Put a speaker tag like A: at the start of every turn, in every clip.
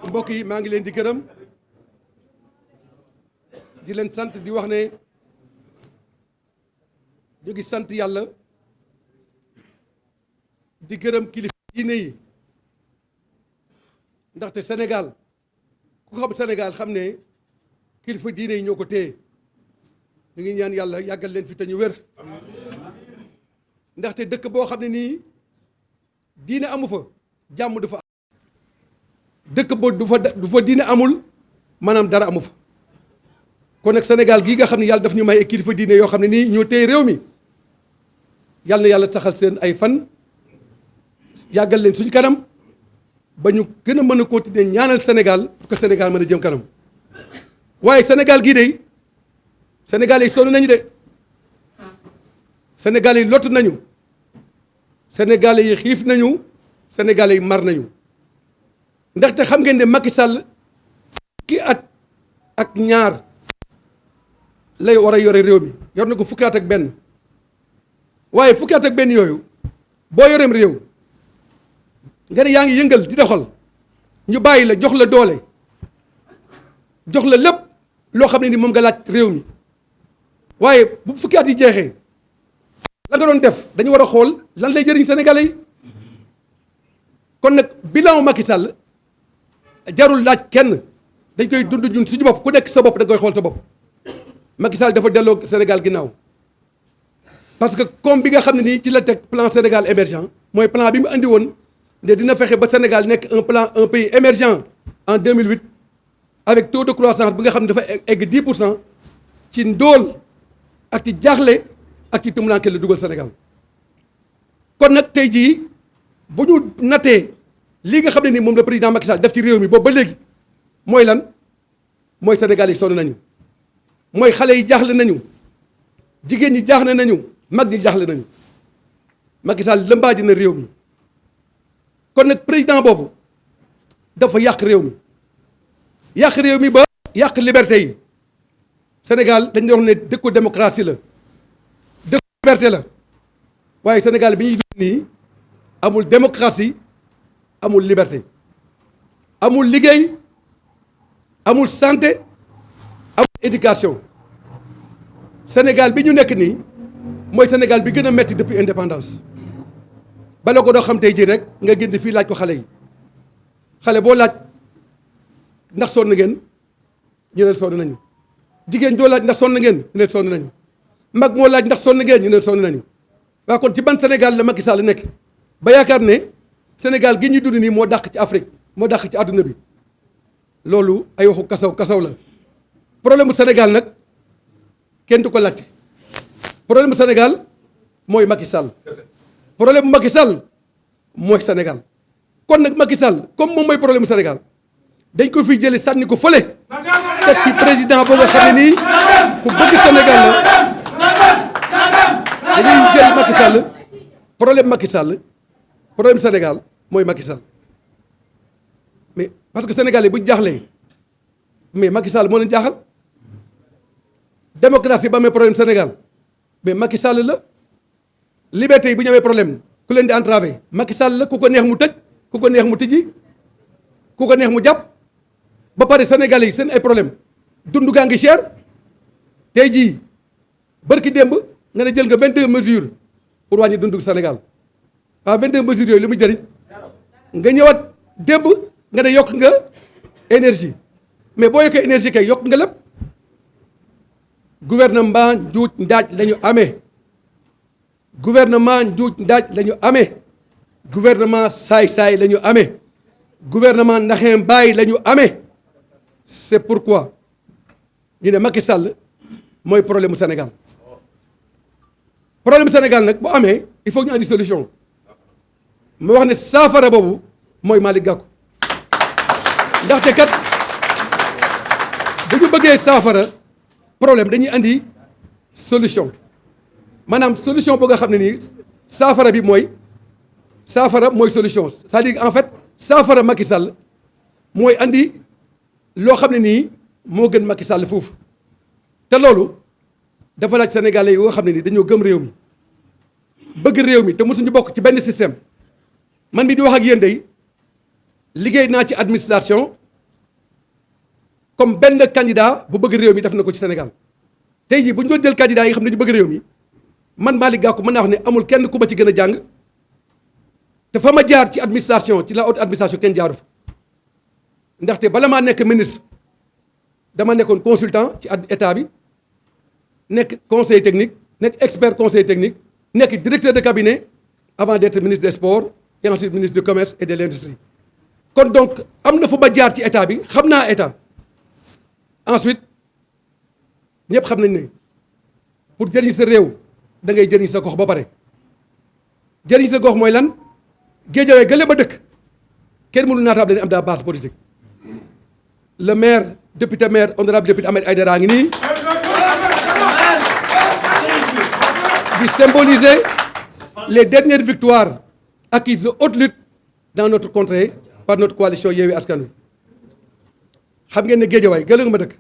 A: mbokk yi maa ngi leen di gërëm di leen sant di wax ne ñu ngi sant yàlla di gërëm kilifa diine yi ndaxte Sénégal ku xam Sénégal xam ne kilifa diine yi ñoo ko téye ñu ngi ñaan yàlla yàggal leen fi te ñu wér ndaxte dëkk boo xam ne nii diine amu fa jàmm du fa dëkk boo du fa diine amul maanaam dara amu fa kon nag Sénégal gii nga xam ne yàlla daf ñu may ay kilifa diine yoo xam ne nii ñoo téye réew mi yàlla na yàlla saxal seen ay fan yàggal leen suñu kanam ba ñu gën a mën a continuer ñaanal Sénégal pour que Sénégal mën a jëm kanam waaye Sénégal gii de Sénégal yi sonn nañu de Sénégal yi lottu nañu Sénégal yi xiif nañu Sénégal yi mar nañu ndaxte xam ngeen ne Macky Sall ki at ak ñaar lay war a yore réew mi yor na ko fukki at ak benn waaye fukki at ak benn yooyu boo yoreem réew nga ne yaa ngi yëngal di doxal ñu bàyyi la jox la doole jox la lépp loo xam ne ni moom nga laaj réew mi waaye bu fukki at yi jeexee la nga doon def dañu war a xool lan lay jëriñ Sénégalais yi kon nag bilan Macky Sall jarul laaj kenn dañ koy dund ñun suñu bopp ku nekk sa bopp da koy xool sa bopp Macky Sall dafa delloo Sénégal ginnaaw parce que comme bi nga xam ne nii ci la teg plan Sénégal émergent mooy plan bi mu andi woon ne dina fexe ba Sénégal nekk un pays émergent en 2008 avec taux de croissance bi nga xam ne dafa egg 10% ci ndóol ak ci jaaxle ak ci tumuraanke la dugal Sénégal kon nag tey jii bu ñu nattee lii nga xam ne ni moom la président Macky Sall def ci réew mi boobu ba léegi mooy lan mooy Sénégal yi sonn nañu mooy xale yi jaaxle nañu jigéen ñi jaaxle nañu mag ñi jaaxle nañu Macky Sall lëmbaaji na réew mi kon nag président boobu dafa yàq réew mi ba yàq liberté yi Sénégal dañu wax ne dëkku démocratie la dëkku liberté la waaye Sénégal bi ñuy dund nii amul démocratie amul liberté amul liggéey amul santé amul éducation Sénégal bi ñu nekk nii mooy Sénégal bi gën a metti depuis indépendance bala ko doo xam tey jii rek nga génn fii laaj ko xale yi xale boo laaj ndax sonn ngeen ñu ne sonn nañu jigéen joo laaj ndax sonn ngeen ñu ne sonn nañu mag moo laaj ndax sonn ngeen ñu ne sonn nañu waaw kon ci ban Sénégal la Macky Sall nekk ba yaakaar ne Sénégal gi ñu dund nii moo dàq ci Afrique moo dàq ci àdduna bi loolu ay waxu kasaw la problème mu Sénégal nag kenn du ko laajte problème mu Sénégal mooy Macky Sall problème mu Macky Sall mooy Sénégal kon nag Macky Sall comme moom mooy problème mu Sénégal dañ ko fiy jëlee sànni ko fële teg fi président boo nga xam ne nii ku bëgg Sénégal la dañuy jël Macky Sall problème Sénégal mooy Macky Sall mais parce que sénégalais bu ñu jaaxlee mais Macky Sall moo leen jaaxal démocratie ba amee problème Sénégal mais Macky Sall la liberté yi bu ñu amee problème ku leen di entravé Macky Sall la ku ko neex mu tëj ku ko neex mu tijji ku ko neex mu jàpp ba pare sénégalais yi seen ay problème dund gaa ngi cher tey jii bërki démb nga ne jël nga 22 mesures pour wàññi dundu Sénégal waaw 22 mesures yooyu li muy jëriñ nga ñëwaat démb nga ne yokk nga énergie mais boo yokkee énergie kay yokk nga lépp gouvernement njuuj njaaj la ñu amee gouvernement njuuj njaaj la ñu amee gouvernement saay-saay la ñu amee gouvernement naxee mbaay la ñu amee c'est pourquoi ñu ne Macky Sall mooy problème mu Sénégal problème Sénégal nag bu amee il faut ñu andi solution ma wax ne saafara boobu mooy Malick Gakou ndaxte kat bu ñu bëggee saafara problème dañuy andi solution maanaam solution boo nga xam ne nii saafara bi mooy solution c'est-à-dire en fait saafara Macky Sall mooy andi loo xam ne nii moo gën Macky Sall foofu te loolu dafa laaj sénégalais yi nga xam ne nii dañoo gëm réew mi bëgg réew mi te mosuñu bokk ci benn système man mi di wax ak yéen day liggéey naa ci administration comme benn candidat bu bëgg réew mi def na ko ci Sénégal tey jii bu ñu doon jël candidat yi xam ne ñu bëgg réew mi man Malick Gakou mën naa wax ne amul kenn ku ma ci gën a jàng te fa ma jaar ci administration ci la haute administration kenn jaaru fa ndaxte bala maa nekk ministre dama nekkoon consultant ci état bi nekk conseil technique nekk expert conseil technique nekk directeur de cabinet avant d'être ministre des sports et ensuite ministre du commerce et de l'industrie kon donc am na fu ma jaar ci état bi xam naa état ensuite ñëpp xam nañ ne pour jëriñ sa réew da ngay jëriñ sa gox ba pare jëriñ sa gox mooy lan Guédiawaye gële ba dëkk kenn mënu naataab dañu am daa base politique le maire député maire honorable député Ahmed Aïdara ngi nii di symboliser les dernières victoires acquises de haute lutte dans notre contrée par notre coalition Yewwi Askan Wi xam ngeen ne Guédiawaye gële nga ma dëkk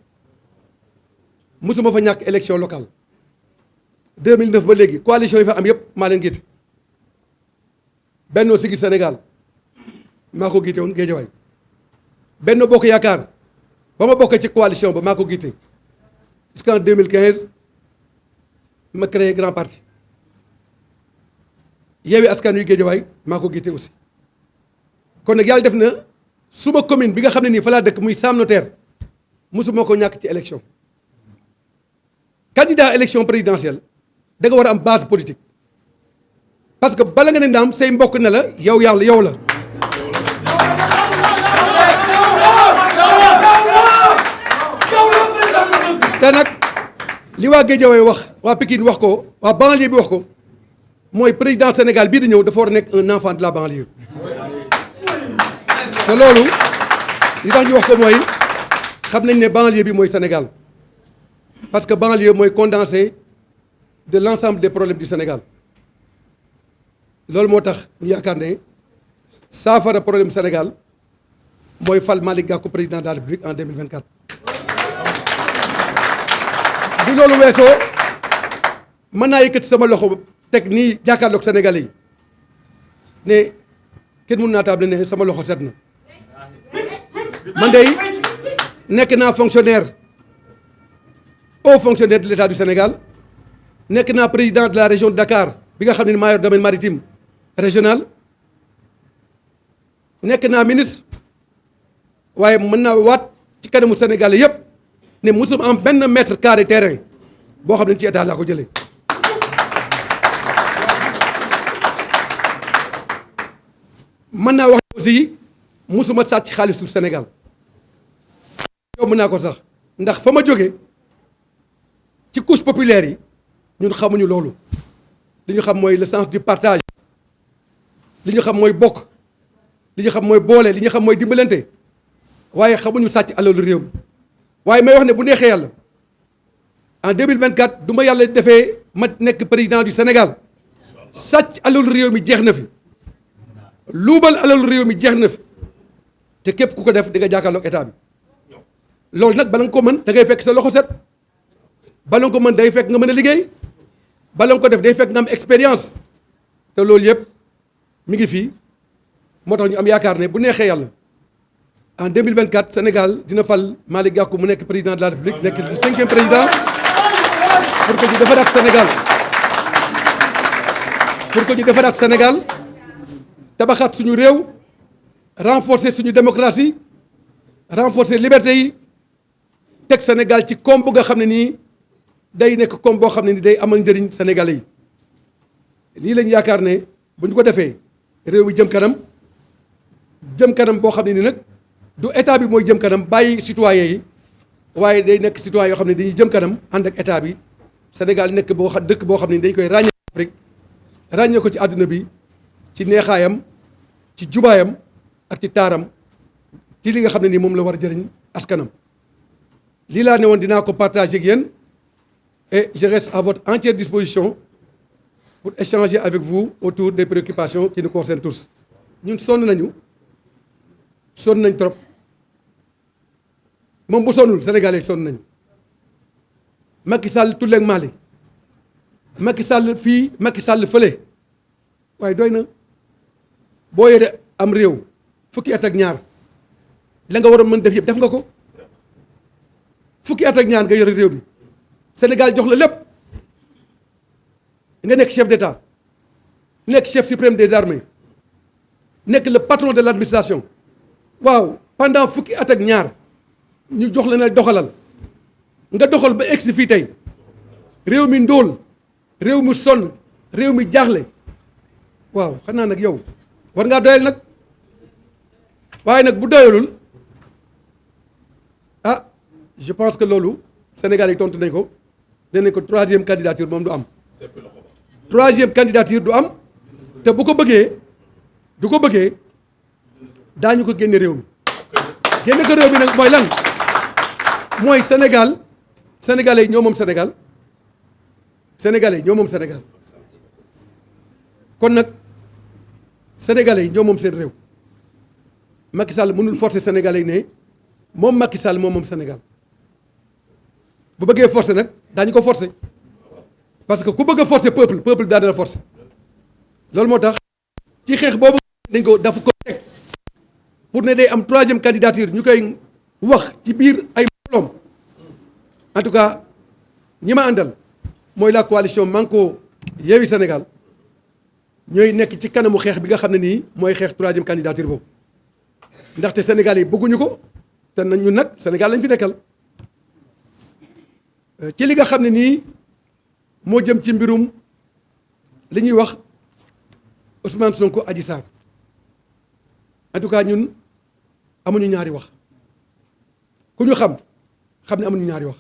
A: musuma fa ñàkk élection locale 2009 ba léegi coalition yi fa am yëpp maa leen giite Benno Siggil Sénégal maa ko giite woon Guédiawaye Benno Bokk Yaakaar ba ma bokkee ci coalition ba maa ko giite jusqu'en 2015 ma créé grand parti Yewwi Askan Wi Guédiawaye maa ko giite aussi kon nag yàlla def na suma commune bi nga xam ne nii fa laa dëkk muy Sam Notaire musuma ko ñàkk ci élection candidat élection présidentielle da nga war a am base politique parce que bala nga ne ndaam say mbokk ne la yow yàlla yow la te nag li waa Guédiawaye wax waa Pikine wax ko waa banlieue bi wax ko mooy président Sénégal bii di ñëw dafa war a nekk un enfant de la banlieue te loolu li tax ñu wax ko mooy xam nañ ne banlieue bi mooy Sénégal parce que banlieue mooy condensé de l'ensemble des problèmes du Sénégal loolu moo tax ñu yaakaar ne saafara problème Sénégal mooy fal Malick Gakou président de la République en 2024. bu loolu weesoo mën naa yëkkati sama loxo teg nii jàkkaarloog Sénégalais yi ne kenn mën naa taable ne sama loxo set na man de nekk naa fonctionnaire haut fonctionnaire de l'État du Sénégal nekk naa président de la région de Dakar bi nga xam ne maa yor domaine maritime régional nekk naa ministre waaye mën naa waat ci kanamu Sénégalais yépp ne musum am benn mètre carré terrain boo xam ne ci état laa ko jëlee mën naa wax aussi musuma sàcc xaalisu Sénégal yow mën naa ko sax ndax fa ma jóge ci couche populaire yi ñun xamuñu loolu li ñu xam mooy le sens du partage li ñu xam mooy bokk li ñu xam mooy boole li ñu xam mooy dimbalante waaye xamuñu sàcc alalu réew mi waaye may wax ne bu neexee yàlla en 2024 du ma yàlla defee ma nekk président du Sénégal sàcc alalu réew mi jeex na fi luubal alalu réew mi jeex na fi te képp ku ko def di nga jàkkaarloog état bi loolu nag bala nga ko mën da ngay fekk sa loxo set bala nga ko mën day fekk nga mën a liggéey bala nga ko def day fekk nga am expérience te loolu yëpp mi ngi fii moo tax ñu am yaakaar ne bu neexee yàlla en 2024 Sénégal dina fal Malick Gakou mu nekk président de la République nekk le 5e président pour que ñu defaraat Sénégal Sénégal tabaxaat suñu réew renforcer suñu démocratie renforcer liberté yi teg Sénégal ci koom bu nga xam ne nii day nekk koom boo xam ne ni day amal njëriñ Sénégalais yi lii lañ yaakaar ne bu ñu ko defee réew mi jëm kanam boo xam ne ni nag du état bi mooy jëm kanam bàyyi citoyens yi waaye day nekk citoyens yoo xam ne dañuy jëm kanam ànd ak état bi Sénégal nekk dëkk boo xam ne dañ koy ràññee Afrique ràññee ko ci àdduna bi ci neexaayam ci jubaayam ak ci taaram ci li nga xam ne nii moom la war a jëriñ askanam lii laa ne woon dinaa ko partager ak yéen et je reste à votre entière disposition pour échanger avec vous autour des préoccupations qui nous concernent tous ñun sonn nañ trop moom bu sonnul Sénégalais sonn nañu Macky Sall tulleeg Mali Macky Sall fii Macky Sall fële waaye doy na boo yore am réew fukki at ak ñaar la nga waroon mën def yëpp def nga ko fukki at ak ñaar nga yore réew mi Sénégal jox la lépp nga nekk chef d'État nekk chef suprême des armées nekk le patron de l'administration waaw pendant fukki at ak ñaar ñu jox la na doxalal nga doxal ba egsi fii tey réew mi ndóol réew mi sonn réew mi jaaxle waaw xanaa nag yow war ngaa doyal nag waaye nag bu doyalul ah je pense que loolu Sénégal yi tontu nañ ko danañ ko troisième candidature moom du am troisième candidature du am te bu ko bëggee daañu ko génne réew mi génne ko réew mi nag mooy lan mooy Sénégal sénégalais yi ñoo moom Sénégal sénégalais yi ñoo moom Sénégal kon nag sénégalais yi ñoo moom seen réew Macky Sall mënul forcer sénégalais yi ne moom Macky Sall moom moom Sénégal bu bëggee forcer nag daañu ko forcer parce que ku bëgg a forcer peuple daa dana forcer loolu moo tax ci xeex boobu dafa ko teg pour ne day am troisième candidature ñu koy wax ci biir ay mbooloom en tout cas ñi ma àndal mooy la coalition Manko Yewwi Sénégal ñooy nekk ci kanamu xeex bi nga xam ne nii mooy xeex troisième candidature boobu ndaxte Sénégal yi bëgguñu ko te nañ ñun nag Sénégal lañ fi nekkal ci li nga xam ne nii moo jëm ci mbirum li ñuy wax Ousmane Sonko Adji Sarr en tout cas ñun amuñu ñaari wax ku ñu xam ne amuñu ñaari wax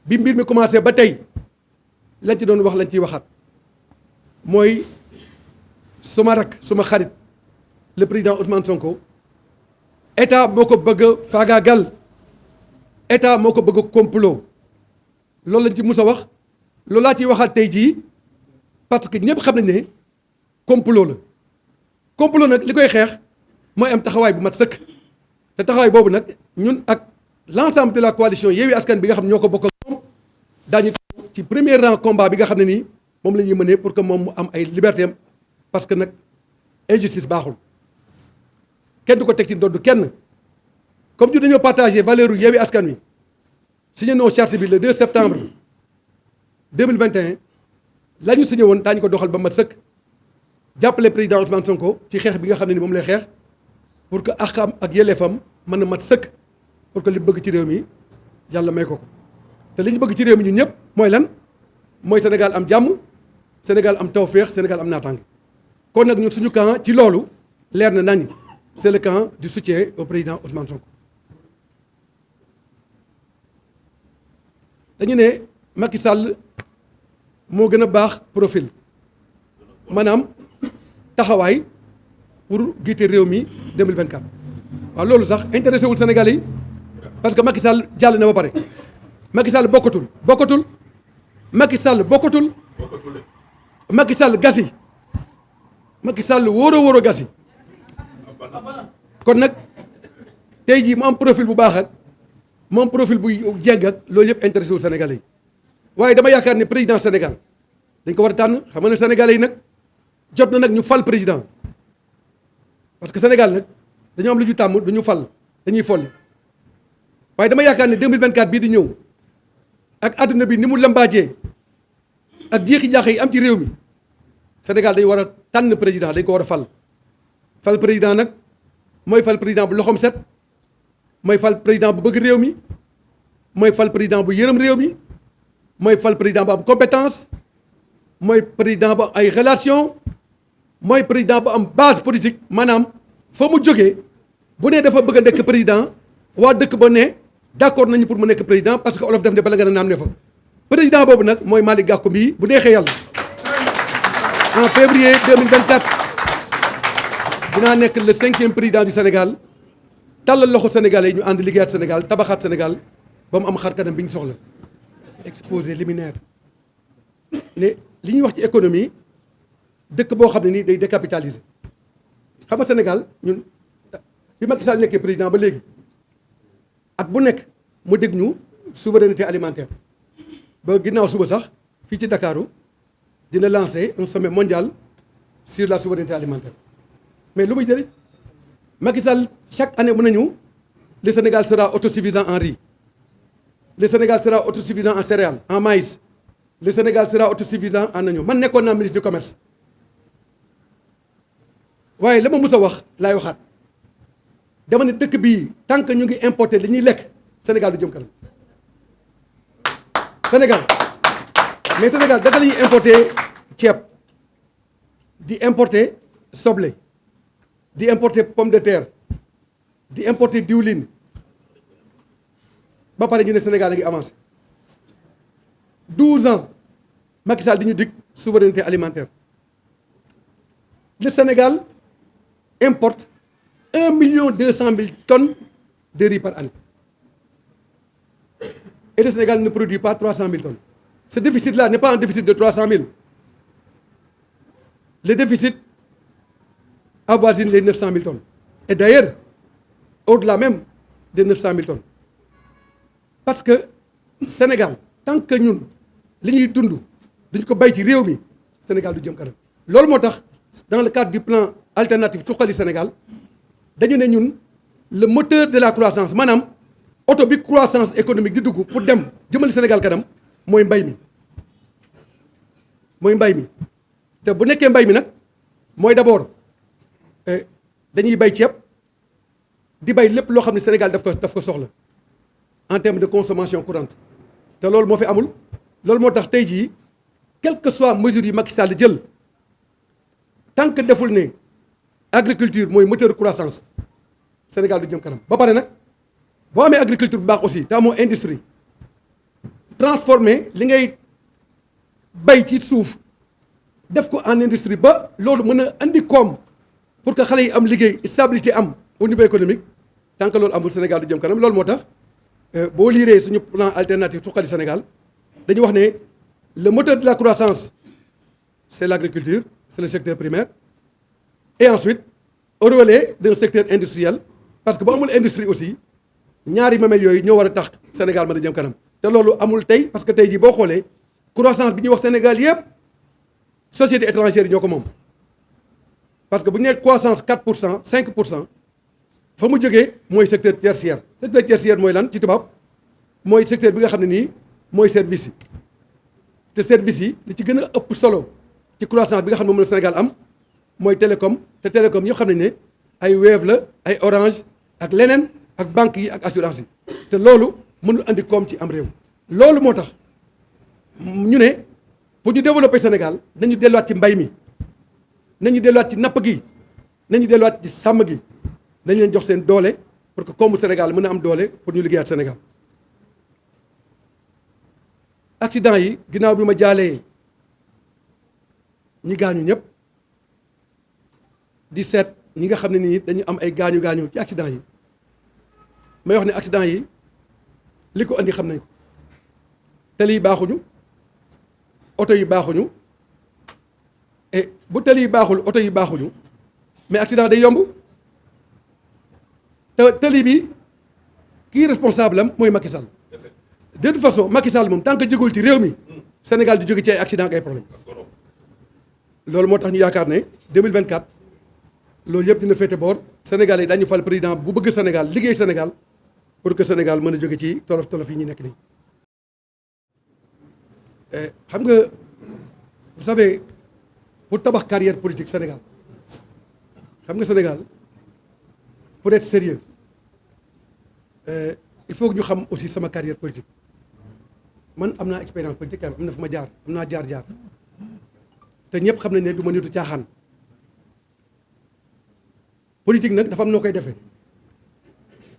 A: bi mbir mi commencé ba tey lañ ci doon wax lañ ciy waxaat mooy suma rak suma xarit le président Ousmane Sonko état moo ko bëgg a faagaagal état moo ko bëgg a complot loolu lañ ci mus a wax loolu laa ciy waxaat tey jii parce que ñëpp xam nañ ne complot nag li koy xeex mooy am taxawaay bu mat sëkk te taxawaay boobu nag ñun ak l'ensemble de la coalition Yewwi Askan bi nga xam ñoo ko bokk ak moom daañu ci premier rang combat bi nga xam ne nii moom la ñuy mënee pour que moom mu am ay liberté am parce que nag injustice baaxul kenn du ko teg ci ndodd kenn comme ñu dañoo partagé valeur u Yewwi Askan Wi signé noo charte bi le 2 septembre 2021 la ñu signé woon daañu ko doxal ba mat sëkk jàppale président Ousmane Sonko ci xeex bi nga xam ne ni moom lay xeex pour que àqam ak yelleefam mën a mat sëkk pour que li bëgg ci réew mi yàlla may ko te li ñu bëgg ci réew mi ñun ñëpp mooy lan mooy Sénégal am jàmm Sénégal am tawféex Sénégal am naataange kon nag ñun suñu camp ci loolu leer na nañ c'est le camp du soutien au président Ousmane Sonko. dañu ne Macky Sall moo gën a baax profil maanaam taxawaay pour jiite réew mi 2024 waaw loolu sax intéressé wul Sénégalais yi parce que Macky Sall jàll na ba pare Macky Sall bokkatul Macky Sall bokkatul Macky Sall gasi Macky Sall wóoro gasi kon nag tey jii mu am profil bu baax ak mu am profil bu jeng ak loolu yëpp intéressé wul Sénégalais yi waaye dama yaakaar ne président Sénégal dañ ko war a tànn xam nga ne Sénégalais yi nag jot na nag ñu fal président parce que Sénégal nag dañoo am lu ñu tàmm du ñu fal dañuy folli waaye dama yaakaar ne 2024 bii di ñëw ak àdduna bi ni mu lambaajee ak jeexi jaaxa yi am ci réew mi Sénégal dañu war a tànn président dañ ko war a fal président nag mooy fal président bu loxoom set mooy fal président bu bëgg réew mi mooy fal président bu yërëm réew mi mooy fal président bu am compétence mooy président bu am ay relation mooy président bu am base politique maanaam fa mu jógee bu ne dafa bëgg a nekk président waa dëkk ba ne d'accord nañu pour mu nekk président parce que olof def ne bala nga naam ne fa président boobu nag mooy Malick Gakou mii bu neexee yàlla en février 2024 dinaa nekk le 5e président du Sénégal tàllal loxo Sénégalais yi ñu ànd liggéeyaat Sénégal tabaxaat Sénégal ba mu am xar kanam bi ñu soxla exposé liminaire ne li ñuy wax ci économie dëkk boo xam ne nii day décapitaliser xam nga Sénégal ñun bi Macky Sall nekkee président ba léegi at bu nekk mu dégg ñu souveraineté alimentaire ba ginnaaw suba sax fii ci Ndakaaru dina lancer un sommet mondial sur la souveraineté alimentaire mais lu muy jëriñ Macky Sall chaque année mën nañu le Sénégal sera autosuffisant en riz, le Sénégal sera autosuffisant en céréales, en maïs, le Sénégal sera autosuffisant en oignon. Man nekkoon naa ministre du commerce waaye la ma mus a wax laay waxaat dama ne dëkk bii tant que ñu ngi importer li ñuy lekk Sénégal du jëm kanam. Sénégal mais Sénégal dafa la ñuy importer ceeb di importer soble di importer pomme de terre di importer diwlin ba pare ñu ne Sénégal a ngi avancé 12 ans Macky Sall di ñu dig souveraineté alimentaire. Le Sénégal importe 1,2 million tonnes de riz par année et le Sénégal ne produit pas 300 000 tonnes. Ce déficit-là n'est pas un déficit de 300 000. Le déficit avoisine les 900 000 tonnes. Et d'ailleurs, au-delà même des 900 000 tonnes. Parce que Sénégal, tant que ñun li ñuy dund duñ ko bay ci réew mi Sénégal du jëm kanam. Loolu moo tax dans le cadre du plan alternatif Suxali Sénégal dañu ne ñun le moteur de la croissance maanaam oto bi croissance économique di dugg pour dem jëmale Sénégal kanam mooy mbay mi. mooy mbay mi te bu nekkee mbay mi nag mooy d'abord dañuy bay ceeb di bay lépp loo xam ne Sénégal daf ko soxla en termes de consommation courante te loolu moo fi amul. loolu moo tax tey jii quelle que soit mesure yi Macky Sall jël tant que deful ne agriculture mooy moteur de croissance Sénégal du jëm kanam. ba pare nag boo amee agriculture bu baax aussi te amoo industrie transformer li ngay bay ci suuf def ko en industrie ba loolu mën a andi koom pour que xale yi am liggéey stabilité am au niveau économique tant que loolu amul Sénégal du jëm kanam. loolu moo tax boo liiree suñu plan alternatif Suxali Sénégal dañuy wax ne le moteur de la croissance c'est l'agriculture, c'est le secteur primaire et ensuite au relais d'un secteur industriel parce que bu amul industrie aussi ñaari mamel yooyu ñoo war a tax Sénégal mën a jëm kanam te loolu amul tey parce que tey jii boo xoolee croissance bi ñuy wax Sénégal yëpp sociétés étrangères yi ñoo ko moom parce que bu ñu nee croissance 4% 5% fa mu jógee mooy secteur tertiaire. Secteur tertiaire mooy lan ci tubaab mooy secteur bi nga xam ne nii mooy service yi te service yi li ci gën a ëpp solo ci croissance bi nga xam ne moom la Sénégal am mooy télécom te télécom ñëpp xam nañ ne ay Wave la ay Orange ak leneen ak banques yi ak assurance yi te loolu mënul andi koom ci am réew. loolu moo tax ñu ne pour ñu développer Sénégal nañu delluwaat ci mbay mi nañu delluwaat ci napp gi nañu delluwaat ci sàmm gi nañ leen jox seen doole pour que koomu Sénégal mën a am doole pour ñu liggéeyaat Sénégal. accident yi ginnaaw bi ma jaalee ñi gaañu ñëpp di seet ñi nga xam ne nii dañu am ay gaañu ci accident yi may wax ne accident yi li ko andi xam nañ ko tali yi baaxuñu oto yi baaxuñu et bu tali yi baaxul oto yi baaxuñu mais accident day yomb te tali bi kii responsable am mooy Macky Sall. De toute façon Macky Sall moom tant que jógul ci réew mi Sénégal di jóge ci ay accident ak ay problème loolu moo tax ñu yaakaar ne 2024 loolu yëpp dina féete boor Sénégal yi dañu fal président bu bëgg Sénégal liggéey Sénégal pour que Sénégal mën a jóge ci tolof tolof yi ñu nekk nii. xam nga vous savez pour tabax carrière politique Sénégal xam nga Sénégal pour être sérieux il faut que ñu xam aussi sama carrière politique. man am naa expérience politique am na fu ma jaar am naa jaar te ñëpp xam nañ ne du ma nitu caaxaan politique nag dafa am noo koy defee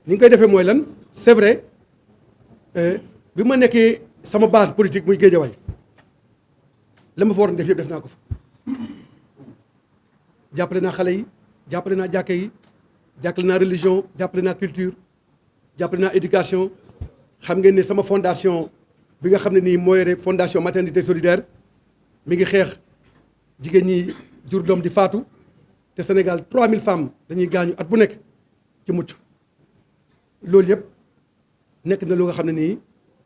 A: ni nga koy defee mooy lan c'est vrai bi ma nekkee sama base politique muy Géejawaay la ma fa waroon def yëpp def naa ko fa jàppale naa xale yi jàppale naa jàkke yi jàppale naa religion jàppale naa culture jàppale naa éducation xam ngeen ne sama fondation bi nga xam ne nii mooy yore fondation maternité solidaire mi ngi xeex jigéen ñi jur doom di faatu te Sénégal 3000 femmes dañuy gaañu at bu nekk ci mucc loolu yëpp nekk na lu nga xam ne nii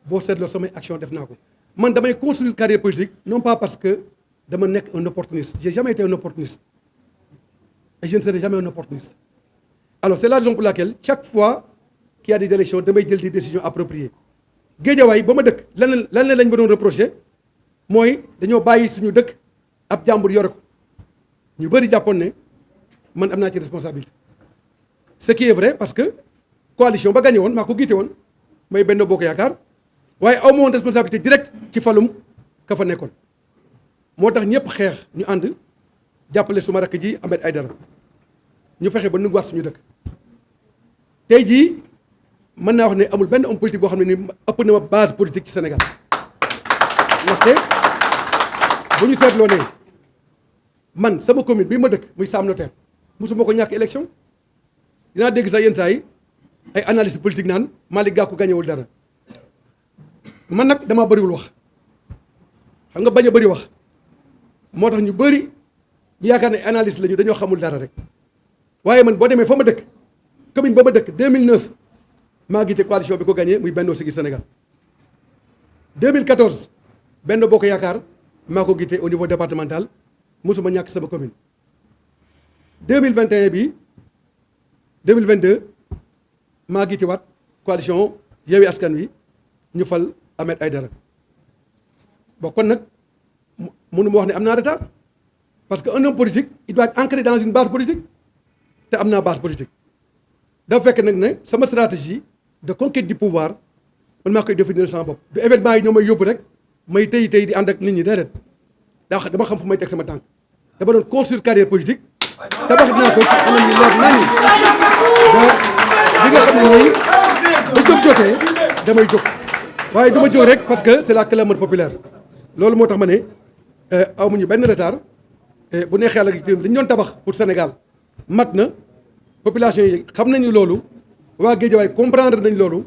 A: boo seetloo samay action def naa ko man damay construire carrière politique non pas parce que dama nekk un opportuniste j'ai jamais été un opportuniste et je ne serai jamais un opportuniste. Alors c'est la raison pour laquelle chaque fois qu'il y a des élections damay jël des décisions appropriées. Géejawaay ba ma dëkk lan lañ ma doon reproché mooy dañoo bàyyi suñu dëkk ab jàmbur yore ko ñu bëri jàppoon ne man am naa ci responsabilité. Ce qui est vrai parce que coalition ba gagné woon maa ko giite woon may Benno Bokk Yaakaar waaye aw ma woon responsabilité directe ci falum ka fa nekkoon moo tax ñëpp xeex ñu ànd jàppale suma rakk ji Ahmed Aïdara ñu fexe ba nanguwaat suñu dëkk. tey jii mën naa wax ne amul benn homme politique boo xam ne ni ëpp na ma base politique ci Sénégal ndaxte bu ñu seetloo ne man sama commune bi ma dëkk muy Sam Notaire mosuma ko ñàkk élection dinaa dégg sax yenn saa yi ay analyste politique naan Malick Gakou gañewul dara man nag damaa bëriwul wax xam nga bañ a bëri wax moo tax ñu bëri ñu yaakaar ne analyste lañu dañoo xamul dara rek waaye man boo demee fa ma dëkk commune ba ma dëkk 2009 maa jiite coalition bi ko gagné muy Benno Siggil Sénégal 2014 Benno Bokk Yaakaar maa ko jiite au niveau départemental mosuma ñàkk sama commune 2021 bi 2022 maa jiite waat coalition Yewwi Askan Wi ñu fal Ahmed Aïdara bon kon nag mënu ma wax ne am naa retard parce que un homme politique il doit être ancré dans une base politique te am naa base politique dafa fekk nag ne sama stratégie de conquête du pouvoir man maa koy définir sama bopp du événement yi ñoo may yóbbu rek may tey di ànd ak nit ñi déedéet dama xam fu may teg sama tànk dama doon construire carrière politique tabax dinaa ko ci anam yu leer nañu bi nga xam ne nii bu jóg jotee damay jóg waaye du ma jóg rek parce que c'est la clameur populaire loolu moo tax ma ne amuñu benn retard bu neexee yàlla li ñu doon tabax pour Sénégal mat na population yi xam nañu loolu waa Guédiawaye comprendre nañ loolu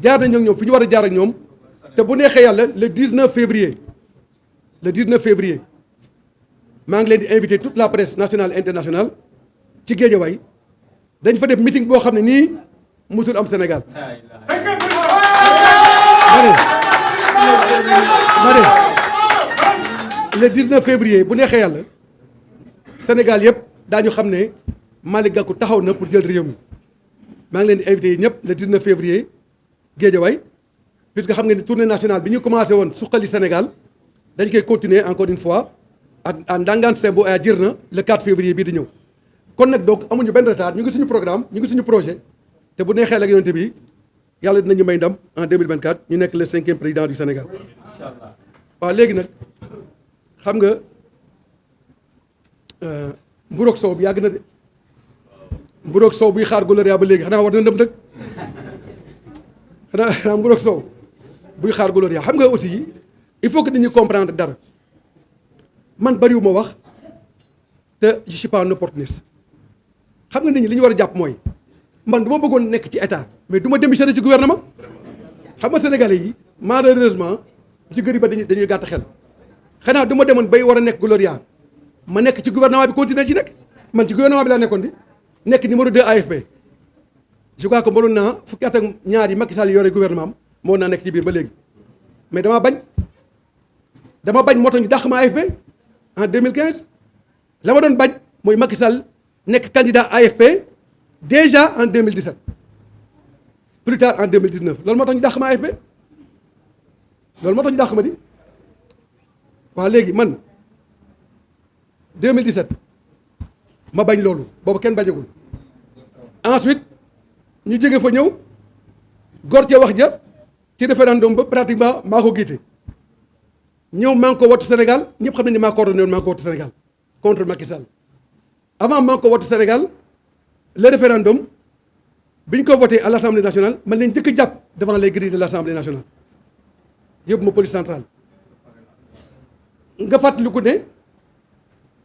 A: jaar nañ ak ñoom fi ñu war a jaar ak ñoom te bu neexee yàlla le 19 février maa ngi leen di invité toute la presse nationale et internationale ci Guédiawaye dañ fa def meeting boo xam ne nii musul am Sénégal ma ne le 19 février bu neexee yàlla Sénégal yëpp daañu xam ne Malick Gakou taxaw na pour jël réew mi maa ngi leen di invité ñëpp le 19 février Guédiawaye puisque xam nga ni tournée nationale bi ñu commencé woon suqali Sénégal dañ koy continuer encore une fois à Ndangaan Sembo et à Djirna le 4 février bii di ñëw kon nag donc amuñu benn retard ñu ngi suñu programme ñu ngi suñu projet te bu neexee ak yonent bi yàlla dinañu may ndam en 2024 ñu nekk le 5e président du Sénégal. Inch'Allah. waaw léegi nag xam nga mburoog sow bi yàgg na de mburoog sow buy xaar Gloria ba léegi xanaa war na ndëm nag xanaa mburoog sow buy xaar Gloria xam nga aussi il faut que nit ñi comprendre dara man bariwuma wax te je suis pas un opportuniste xam nga nit ñi li ñu war a jàpp mooy man du ma bëggoon nekk ci état mais du ma démissionner ci gouvernement xam nga sénégalais yi malheureusement ci gëri ba dañuy gàtt xel xanaa du ma demoon bay war a nekk Gloria ma nekk ci gouvernement bi continuer ci nekk man ci gouvernement bi laa nekkoon di nekk numéro 2 AFP je crois que mënoon naa fukki at ak ñaar yi Macky Sall yore gouvernement am moo naa nekk ci biir ba léegi mais dama bañ moo tax ñu dàq ma AFP en 2015 la ma doon bañ mooy Macky Sall nekk candidat AFP déjà en 2017 plus tard en 2019 loolu moo tax ñu dàq ma AFP loolu moo tax ñu dàq ma di waaw léegi man 2017 ma bañ loolu boobu kenn bañagul ensuite ñu jóge fa ñëw gor ca wax ja ci référendum ba pratiquement maa ko giite ñëw maa ngi ko wattu Sénégal ñëpp xam nañ ne maa coordonné woon maa ngi ko wattu Sénégal contre Macky Sall avant maa ngi ko wattu Sénégal le référendum bi ñu ko voté à l' assemblée nationale man leen njëkk jàpp devant les grilles de l' assemblée nationale yóbbu ma police centrale nga fàttaliku ne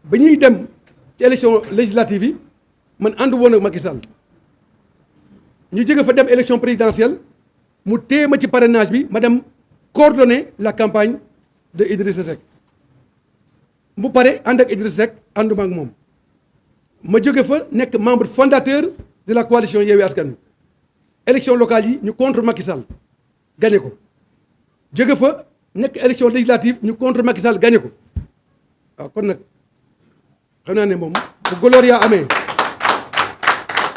A: ba ñuy dem ci élection législative yi man ànd woon ak Macky Sall ñu jóge fa dem élection présidentielle mu téye ma ci parrainage bi ma dem coordonner la campagne de Idrissa Seck mu pare ànd ak Idrissa Seck ànduma ak moom ma jóge fa nekk membre fondateur de la coalition Yewwi Askan Wi élection locale yi ñu contre Macky Sall gagné ko jóge fa nekk élection législative ñu contre Macky Sall gagné ko waaw kon nag xam naa ne moom bu Gloria amee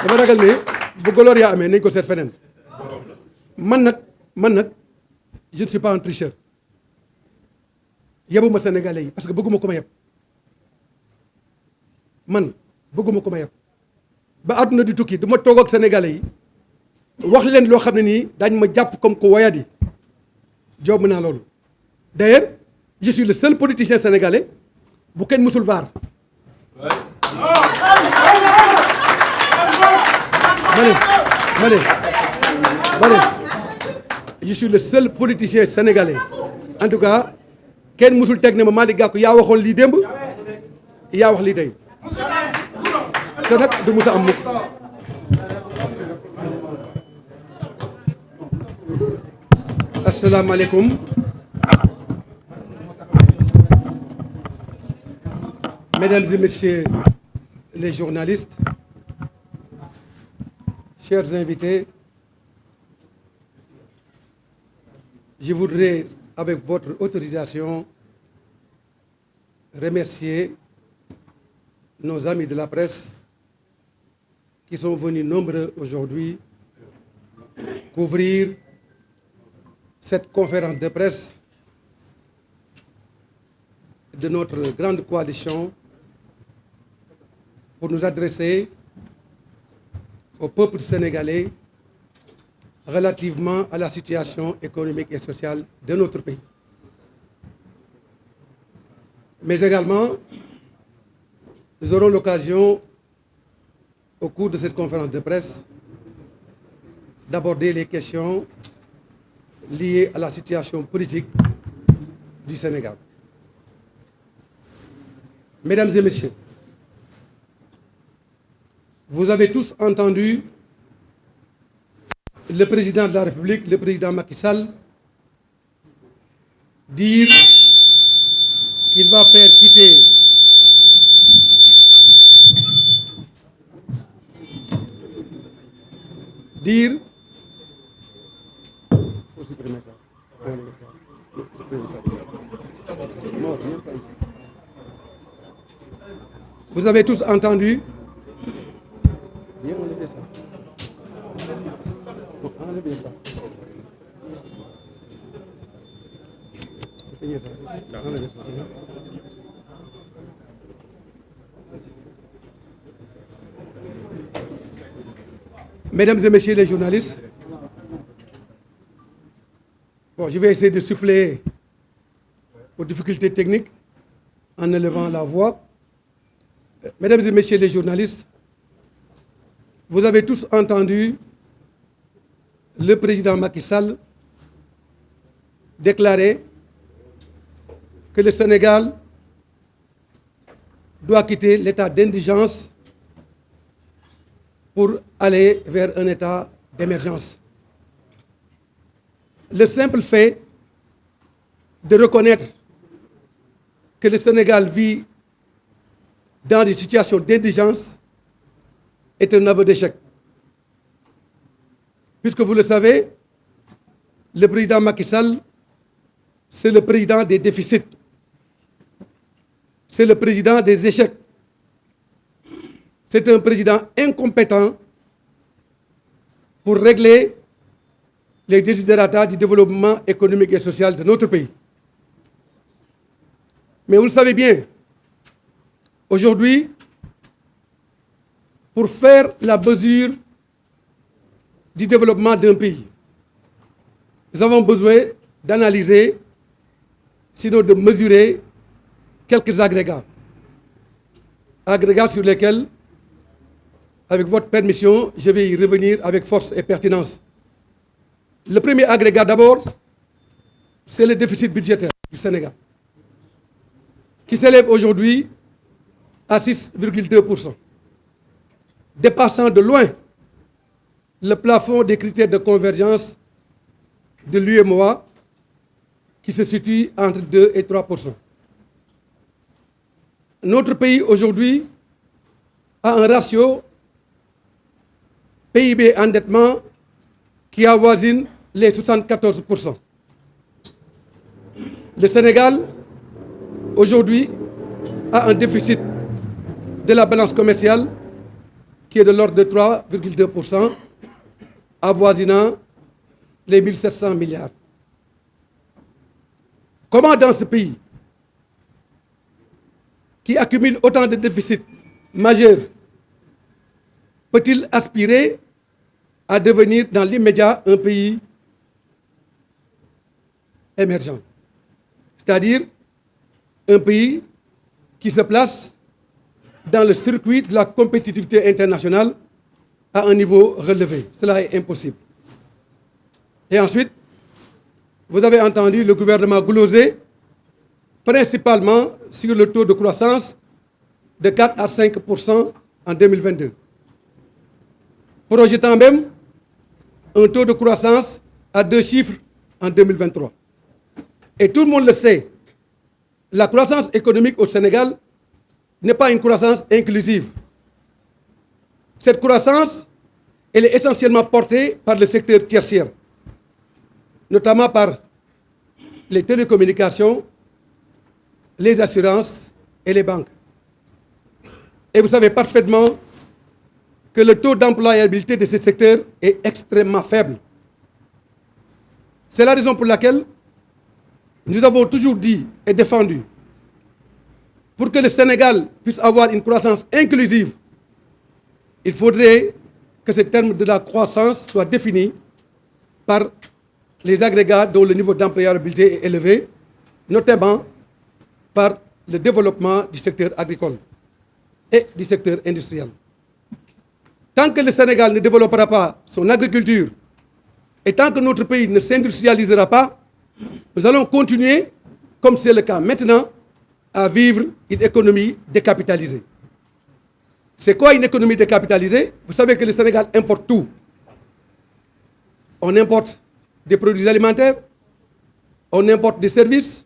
A: dama ragal ne bu Gloria amee nañ ko seet feneen man nag je ne suis pas un tricheur yebuma Sénégalais yi parce que bëgguma ko ma yeb man bëgguma ko ma yeb ba àdduna di tukki du ma toog ak Sénégalais yi wax leen loo xam ne nii daañ ma jàpp comme ko wayadi joob naa loolu d'ailleurs je suis le seul politicien sénégalais bu kenn mësul vaar ma ne je suis le seul politicien sénégalais en tout cas kenn mësul teg ne ma Malick Gakou yaa waxoon lii démb yaa wax lii tey te nag du musa am mukk asalaamaaleykum mesdames et messieurs les journalistes, chers invités, je voudrais, avec votre autorisation, remercier nos amis de la presse qui sont venus nombreux aujourd'hui couvrir cette conférence de presse de notre grande coalition pour nous adresser au peuple sénégalais relativement à la situation économique et sociale de notre pays. Mais également, nous aurons l'occasion, au cours de cette conférence de presse, d'aborder les questions liées à la situation politique du Sénégal. Mesdames et messieurs, vous avez tous entendu le président de la République, le président Macky Sall, dire qu'il va faire quitter Vous avez tous entendu Mesdames et messieurs les journalistes, je vais essayer de suppléer aux difficultés techniques en élevant la voix. Mesdames et messieurs les journalistes, vous avez tous entendu le président Macky Sall déclarer que le Sénégal doit quitter l'état d'indigence pour aller vers un état d'émergence. Le simple fait de reconnaître que le Sénégal vit dans des situations d'indigence est un aveu d'échec. Puisque vous le savez, le président Macky Sall, c'est le président des déficits. C'est le président des échecs. C'est un président incompétent pour régler les desiderata du développement économique et social de notre pays. Mais vous le savez bien, aujourd'hui, pour faire la mesure du développement d'un pays, nous avons besoin d'analyser, sinon de mesurer quelques agrégats. Agrégats sur lesquels, avec votre permission, je vais y revenir avec force et pertinence. Le premier agrégat d'abord, c'est le déficit budgétaire du Sénégal, qui s'élève aujourd'hui à 6,2%, dépassant de loin le plafond des critères de convergence de l'UEMOA, qui se situe entre 2 et 3%. Notre pays aujourd'hui a un ratio PIB-endettement qui avoisine les 74%. Le Sénégal, aujourd'hui, a un déficit de la balance commerciale qui est de l'ordre de 3,2%, avoisinant les 1700 milliards. Comment dans ce pays qui accumule autant de déficits majeurs peut-il aspirer à devenir dans l'immédiat un pays émergent, c'est-à-dire un pays qui se place dans le circuit de la compétitivité internationale à un niveau relevé? Cela est impossible. Et ensuite, vous avez entendu le gouvernement gloser principalement sur le taux de croissance de 4 à 5% en 2022, projetant même un taux de croissance à 2 chiffres en 2023. Et tout le monde le sait, la croissance économique au Sénégal n'est pas une croissance inclusive. Cette croissance, elle est essentiellement portée par le secteur tertiaire, notamment par les télécommunications, les assurances et les banques. Et vous savez parfaitement que le taux d'employabilité de ce secteur est extrêmement faible. C'est la raison pour laquelle nous avons toujours dit et défendu, pour que le Sénégal puisse avoir une croissance inclusive, il faudrait que ce terme de la croissance soit défini par les agrégats dont le niveau d'employabilité est élevé, notamment par le développement du secteur agricole et du secteur industriel. Tant que le Sénégal ne développera pas son agriculture et tant que notre pays ne s'industrialisera pas, nous allons continuer, comme c'est le cas maintenant, à vivre une économie décapitalisée. C'est quoi une économie décapitalisée? Vous savez que le Sénégal importe tout. On importe des produits alimentaires, on importe des services,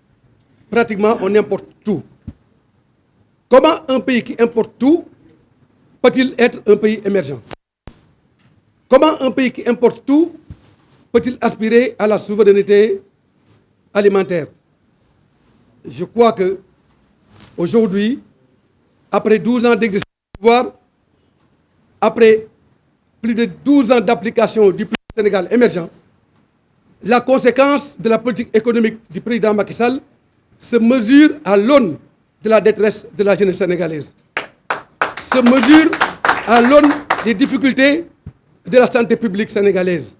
A: pratiquement on importe tout. Comment un pays qui importe tout peut-il être un pays émergent? Comment un pays qui importe tout peut-il aspirer à la souveraineté alimentaire? Je crois que aujourd'hui, après 12 ans d'exercice du pouvoir, après plus de 12 ans d'application du plan Sénégal émergent, la conséquence de la politique économique du président Macky Sall se mesure à l'aune de la détresse de la jeunesse sénégalaise, se mesure à l'aune des difficultés de la santé publique sénégalaise,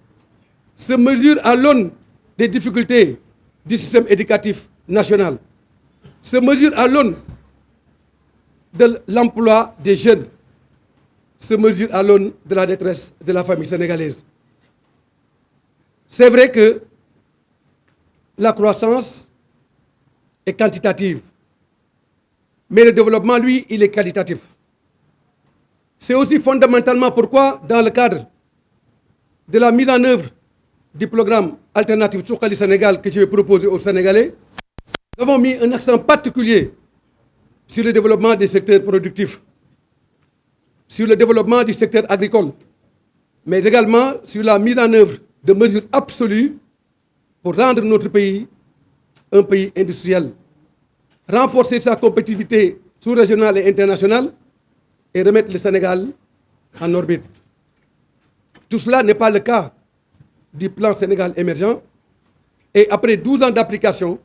A: se mesure à l'aune des difficultés du système éducatif national, se mesure à l'aune de l'emploi des jeunes, se mesure à l'aune de la détresse de la famille sénégalaise. C'est vrai que la croissance est quantitative, mais le développement, lui, il est qualitatif. C'est aussi fondamentalement pourquoi, dans le cadre de la mise en œuvre du programme alternatif Suqali Sénégal que je vais proposer aux Sénégalais, nous avons mis un accent particulier sur le développement des secteurs productifs, sur le développement du secteur agricole, mais également sur la mise en œuvre de mesures absolues pour rendre notre pays un pays industriel, renforcer sa compétitivité sous-régionale et internationale et remettre le Sénégal en orbite. Tout cela n'est pas le cas du plan Sénégal émergent. Et après 12 ans d'application,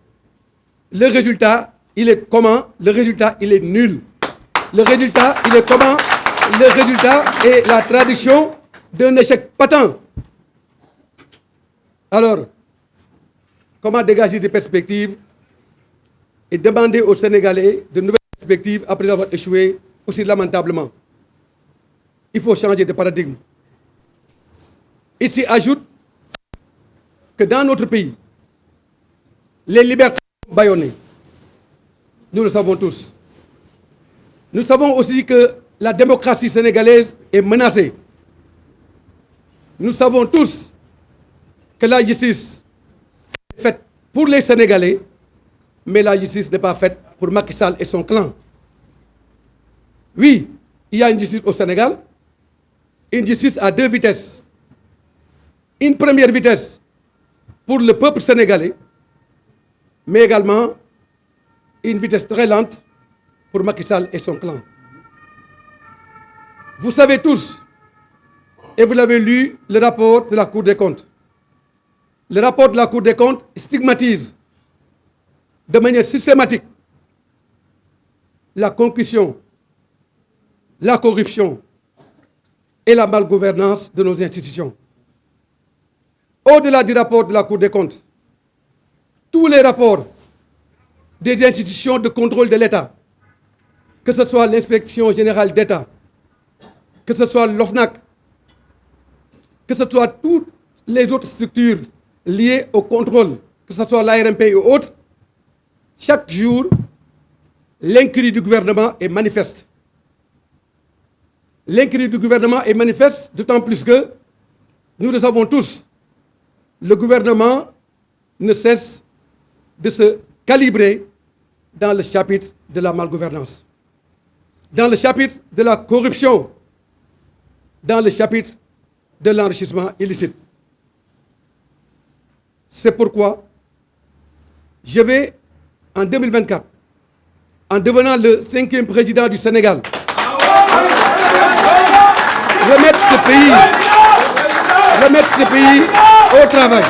A: le résultat, il est comment? Le résultat, il est nul. Le résultat, il est comment? Le résultat est la traduction d'un échec patent. Alors, comment dégager des perspectives et demander aux Sénégalais de nouvelles perspectives après avoir échoué aussi lamentablement? Il faut changer de paradigme. Il s'y ajoute que dans notre pays, les libertés sont bâillonnées. Nous le savons tous. Nous savons aussi que la démocratie sénégalaise est menacée. Nous savons tous que la justice est faite pour les Sénégalais, mais la justice n'est pas faite pour Macky Sall et son clan. Oui, il y a une justice au Sénégal, une justice à 2 vitesses. Une première vitesse pour le peuple sénégalais, mais également une vitesse très lente pour Macky Sall et son clan. Vous savez tous, et vous l'avez lu, le rapport de la Cour des comptes. Le rapport de la Cour des comptes stigmatise de manière systématique la concussion, la corruption et la malgouvernance de nos institutions. Au-delà du rapport de la Cour des comptes, tous les rapports des institutions de contrôle de l'État, que ce soit l'inspection générale d'État, que ce soit l'OFNAC, que ce soit toutes les autres structures liées au contrôle, que ce soit l'ARMP et autres, chaque jour, l'incurie du gouvernement est manifeste. L'incurie du gouvernement est manifeste, d'autant plus que, nous le savons tous, le gouvernement ne cesse de se calibrer dans le chapitre de la malgouvernance, dans le chapitre de la corruption, dans le chapitre de l'enrichissement illicite. C'est pourquoi je vais, en 2024, en devenant le 5e président du Sénégal, remettre ce pays au travail.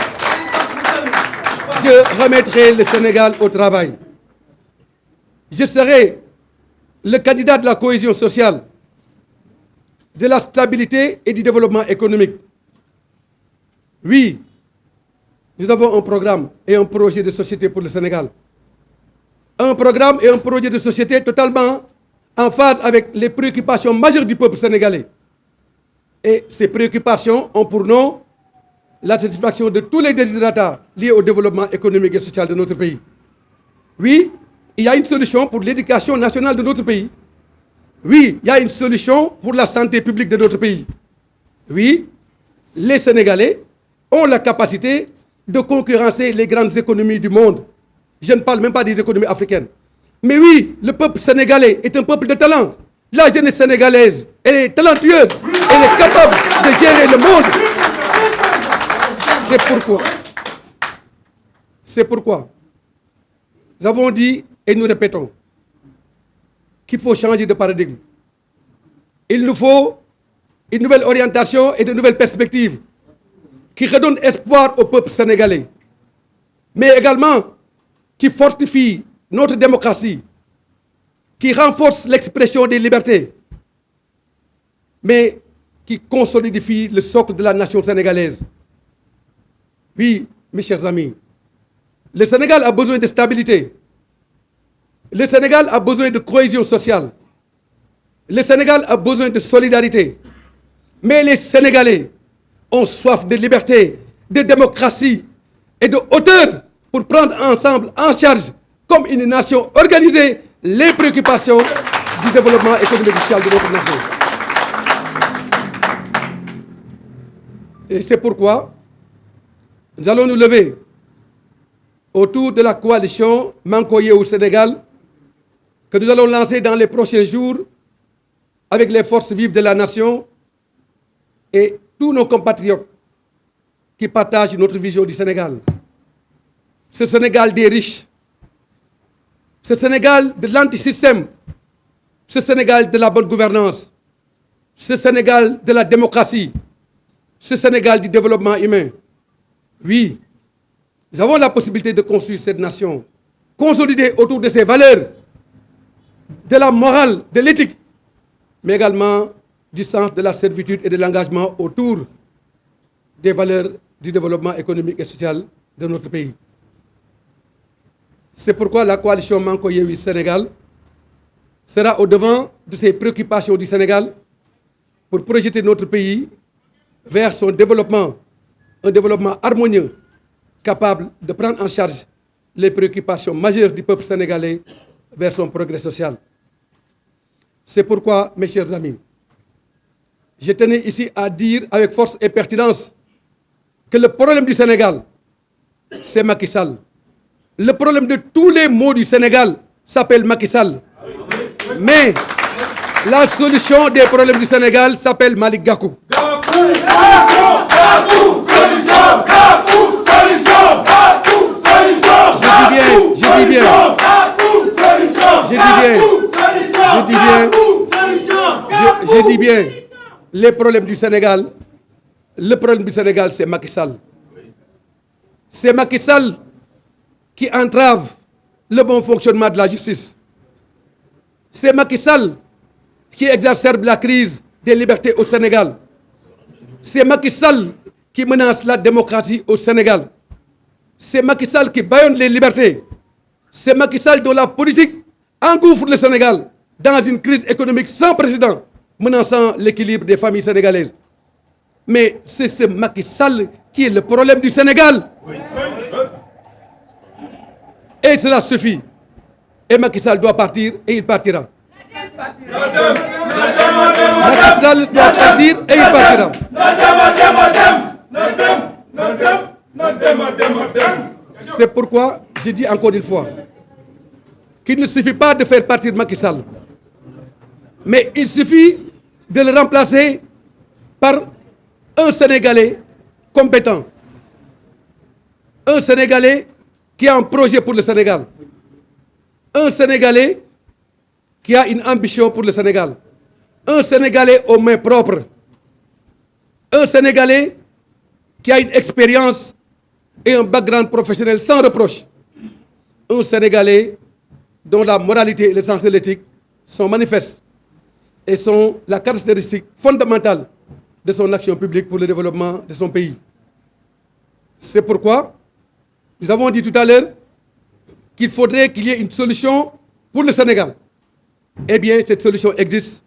A: Je remettrai le Sénégal au travail. Je serai le candidat de la cohésion sociale, de la stabilité et du développement économique. Oui, nous avons un programme et un projet de société pour le Sénégal. Un programme et un projet de société totalement en phase avec les préoccupations majeures du peuple sénégalais. Et ces préoccupations ont pour nom la satisfaction de tous les desiderata liés au développement économique et social de notre pays. Oui, il y a une solution pour l'éducation nationale de notre pays. Oui, il y a une solution pour la santé publique de notre pays. Oui, les Sénégalais ont la capacité de concurrencer les grandes économies du monde. Je ne parle même pas des économies africaines. Mais oui, le peuple sénégalais est un peuple de talent. La jeunesse sénégalaise, elle est talentueuse. Elle est capable de gérer le monde. C'est pourquoi nous avons dit et nous répétons qu'il faut changer de paradigme. Il nous faut une nouvelle orientation et de nouvelles perspectives qui redonnent espoir au peuple sénégalais, mais également qui fortifient notre démocratie, qui renforcent l'expression des libertés, mais qui consolidifient le socle de la nation sénégalaise. Oui, mes chers amis, le Sénégal a besoin de stabilité. Le Sénégal a besoin de cohésion sociale. Le Sénégal a besoin de solidarité. Mais les Sénégalais ont soif de liberté, de démocratie et de hauteur pour prendre ensemble en charge, comme une nation organisée, les préoccupations du développement économique et social de notre nation. Et c'est pourquoi nous allons nous lever autour de la coalition Manko Yewwi Sénégal que nous allons lancer dans les prochains jours avec les forces vives de la nation et tous nos compatriotes qui partagent notre vision du Sénégal. Ce Sénégal des riches, ce Sénégal de l'antisystème, ce Sénégal de la bonne gouvernance, ce Sénégal de la démocratie, ce Sénégal du développement humain. Oui, nous avons la possibilité de construire cette nation, consolidée autour de ses valeurs, de la morale, de l'éthique, mais également du sens de la servitude et de l'engagement autour des valeurs du développement économique et social de notre pays. C'est pourquoi la coalition Manko Yewwi Sénégal sera au devant de ces préoccupations du Sénégal pour projeter notre pays vers son développement, un développement harmonieux, capable de prendre en charge les préoccupations majeures du peuple sénégalais vers son progrès social. C'est pourquoi, mes chers amis, je tenais ici à dire avec force et pertinence que le problème du Sénégal, c'est Macky Sall. Le problème de tous les maux du Sénégal s'appelle Macky Sall. Mais la solution des problèmes du Sénégal s'appelle Malick Gakou. Je Je dis bien, les problèmes du Sénégal, le problème du Sénégal, c'est Macky Sall. C'est Macky Sall qui entrave le bon fonctionnement de la justice. C'est Macky Sall qui exacerbe la crise des libertés au Sénégal. C'est Macky Sall qui menace la démocratie au Sénégal. C'est Macky Sall qui bâillonne les libertés. C'est Macky Sall dont la politique engouffre le Sénégal dans une crise économique sans précédent, menaçant l'équilibre des familles sénégalaises. Mais c'est ce Macky Sall qui est le problème du Sénégal. Et cela suffit. Et Macky Sall doit partir et il partira. Macky Sall doit partir et il partira. C'est pourquoi je dis encore une fois qu'il ne suffit pas de faire partir Macky Sall, mais il suffit de le remplacer par un Sénégalais compétent, un Sénégalais qui a un projet pour le Sénégal, un Sénégalais qui a une ambition pour le Sénégal, un Sénégalais aux mains propres, un Sénégalais qui a une expérience et un background professionnel sans reproche, un Sénégalais dont la moralité et le sens de l'éthique sont manifestes et sont la caractéristique fondamentale de son action publique pour le développement de son pays. C'est pourquoi nous avons dit tout à l'heure qu'il faudrait qu'il y ait une solution pour le Sénégal. Eh bien, cette solution existe.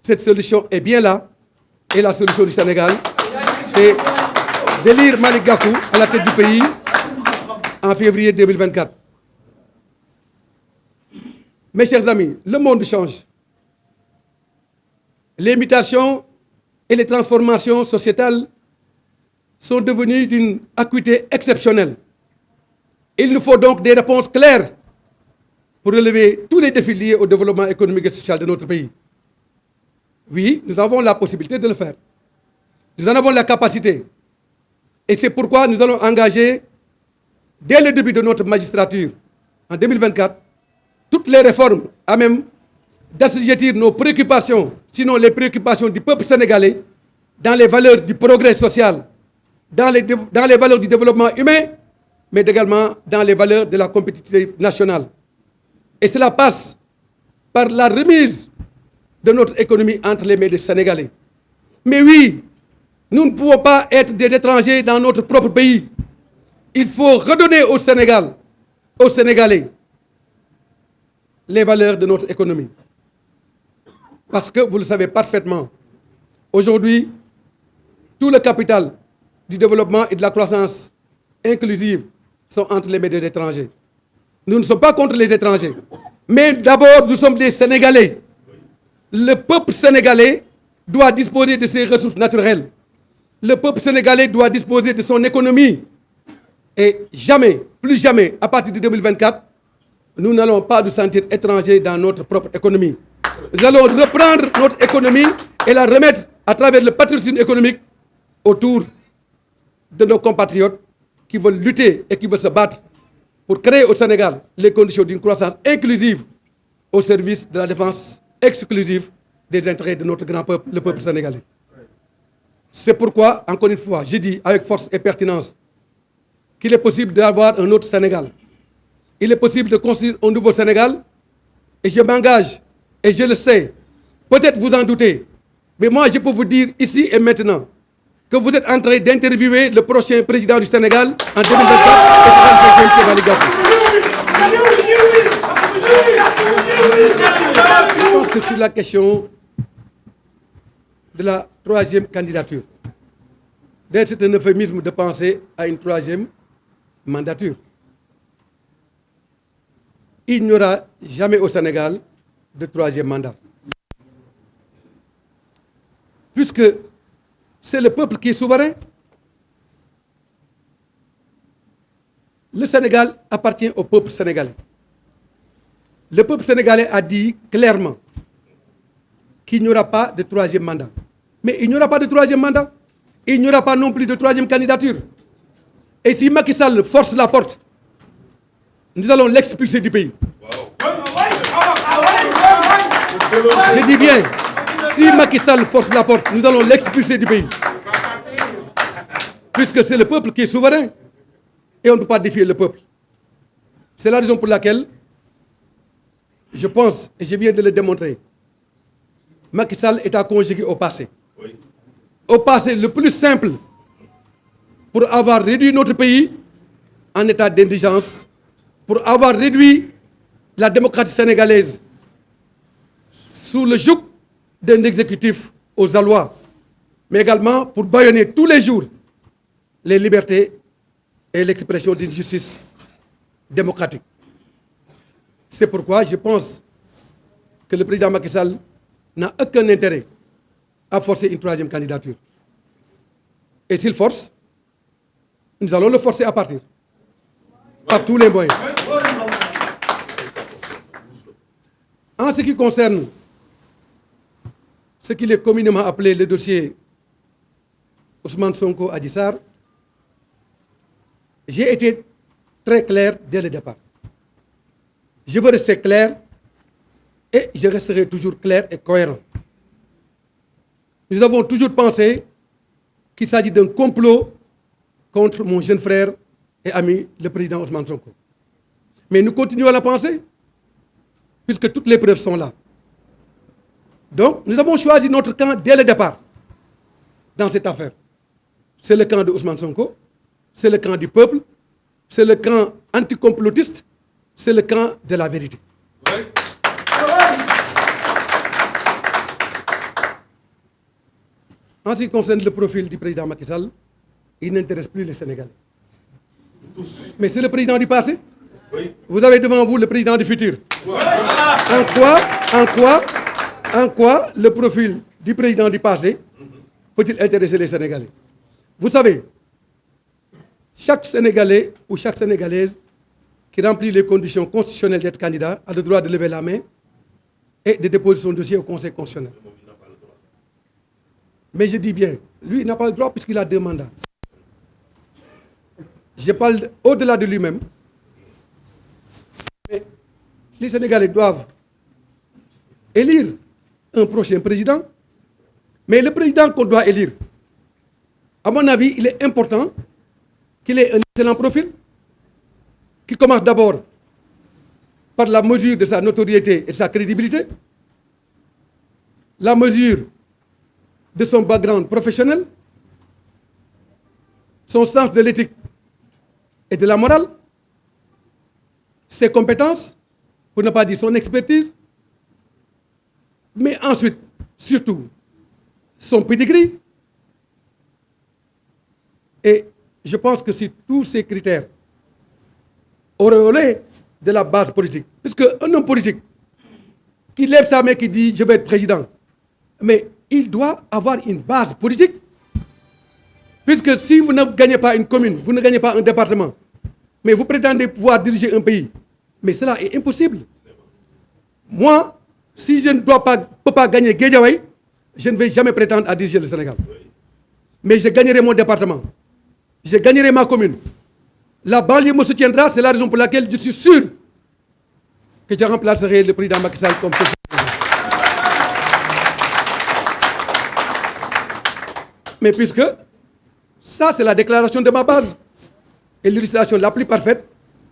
A: Cette solution est bien là. Et la solution du Sénégal, c'est d'élire Malick Gakou à la tête du pays en février 2024. Mes chers amis, le monde change. Les mutations et les transformations sociétales sont devenues d'une acuité exceptionnelle. Il nous faut donc des réponses claires pour relever tous les défis liés au développement économique et social de notre pays. Oui, nous avons la possibilité de le faire. Nous en avons la capacité. Et c'est pourquoi nous allons engager, dès le début de notre magistrature, en 2024, toutes les réformes à même d'assujettir nos préoccupations, sinon les préoccupations du peuple sénégalais, dans les valeurs du progrès social, dans les valeurs du développement humain, mais également dans les valeurs de la compétitivité nationale. Et cela passe par la remise de notre économie entre les mains des Sénégalais. Mais oui, nous ne pouvons pas être des étrangers dans notre propre pays. Il faut redonner au Sénégal, aux Sénégalais, les valeurs de notre économie. Parce que vous le savez parfaitement, aujourd'hui, tout le capital du développement et de la croissance inclusive sont entre les mains des étrangers. Nous ne sommes pas contre les étrangers, mais d'abord, nous sommes des Sénégalais. Le peuple sénégalais doit disposer de ses ressources naturelles. Le peuple sénégalais doit disposer de son économie. Et jamais, plus jamais, à partir de 2024, nous n'allons pas nous sentir étrangers dans notre propre économie. Nous allons reprendre notre économie et la remettre à travers le patriotisme économique autour de nos compatriotes qui veulent lutter et qui veulent se battre pour créer au Sénégal les conditions d'une croissance inclusive au service de la défense exclusive des intérêts de notre grand peuple, le peuple sénégalais. C'est pourquoi, encore une fois, je dis avec force et pertinence qu'il est possible d'avoir un autre Sénégal. Il est possible de construire un nouveau Sénégal et je m'engage, et je le sais, peut-être vous en doutez, mais moi je peux vous dire ici et maintenant que vous êtes en train d'interviewer le prochain président du Sénégal en 2024 et c'est M. Malick Gakou. Je pense que sur la question de la troisième candidature, d'ailleurs c'est un euphémisme de penser à une troisième mandature. Il n'y aura jamais au Sénégal de troisième mandat. Puisque c'est le peuple qui est souverain. Le Sénégal appartient au peuple sénégalais. Le peuple sénégalais a dit clairement qu'il n'y aura pas de troisième mandat. Mais il n'y aura pas de troisième mandat. Il n'y aura pas non plus de troisième candidature. Et si Macky Sall force la porte, nous allons l'expulser du pays. Je dis bien, Si Macky Sall force la porte, nous allons l'expulser du pays. Puisque c'est le peuple qui est souverain. Et on ne peut pas défier le peuple. C'est la raison pour laquelle, je pense, et je viens de le démontrer, Macky Sall est à conjuguer au passé. Au passé le plus simple pour avoir réduit notre pays en état d'indigence, pour avoir réduit la démocratie sénégalaise sous le joug d'un exécutif aux alois, mais également pour bâillonner tous les jours les libertés et l'expression d'une justice démocratique. C'est pourquoi je pense que le président Macky Sall n'a aucun intérêt à forcer une troisième candidature. Et s'il force, nous allons le forcer à partir, par tous les moyens. En ce qui concerne ce qu'il est communément appelé le dossier Ousmane Sonko Adji Sarr, j'ai été très clair dès le départ. Je veux rester clair et je resterai toujours clair et cohérent. Nous avons toujours pensé qu'il s'agit d'un complot contre mon jeune frère et ami, le président Ousmane Sonko. Mais nous continuons à la penser, puisque toutes les preuves sont là. Donc, nous avons choisi notre camp dès le départ dans cette affaire. C'est le camp de Ousmane Sonko, c'est le camp du peuple, c'est le camp anticomplotiste, c'est le camp de la vérité. Oui. En ce qui concerne le profil du président Macky Sall, il n'intéresse plus les Sénégalais. Tous. Mais c'est le président du passé. Oui. Vous avez devant vous le président du futur. Oui. En quoi le profil du président du passé peut-il intéresser les Sénégalais? Vous savez, chaque Sénégalais ou chaque Sénégalaise qui remplit les conditions constitutionnelles d'être candidat a le droit de lever la main et de déposer son dossier au Conseil constitutionnel. Mais je dis bien, lui, il n'a pas le droit puisqu'il a 2 mandats. Je parle au-delà de lui-même. Mais les Sénégalais doivent élire un prochain président. Mais le président qu'on doit élire, à mon avis, il est important qu'il ait un excellent profil, qui commence d'abord par la mesure de sa notoriété et de sa crédibilité, la mesure de son background professionnel, son sens de l'éthique et de la morale, ses compétences, pour ne pas dire son expertise, mais ensuite, surtout, son pedigree. Et je pense que si tous ces critères auréolés de la base politique, puisque un homme politique qui lève sa main, qui dit « je vais être président », mais il doit avoir une base politique. Puisque si vous ne gagnez pas une commune, vous ne gagnez pas un département, mais vous prétendez pouvoir diriger un pays, mais cela est impossible. Moi, si je ne peux pas gagner Guédiawaye, je ne vais jamais prétendre à diriger le Sénégal. Mais je gagnerai mon département, je gagnerai ma commune. La banlieue me soutiendra, c'est la raison pour laquelle je suis sûr que je remplacerai le président Macky Sall comme chef. Mais puisque ça, c'est la déclaration de ma base. Et l'illustration la plus parfaite,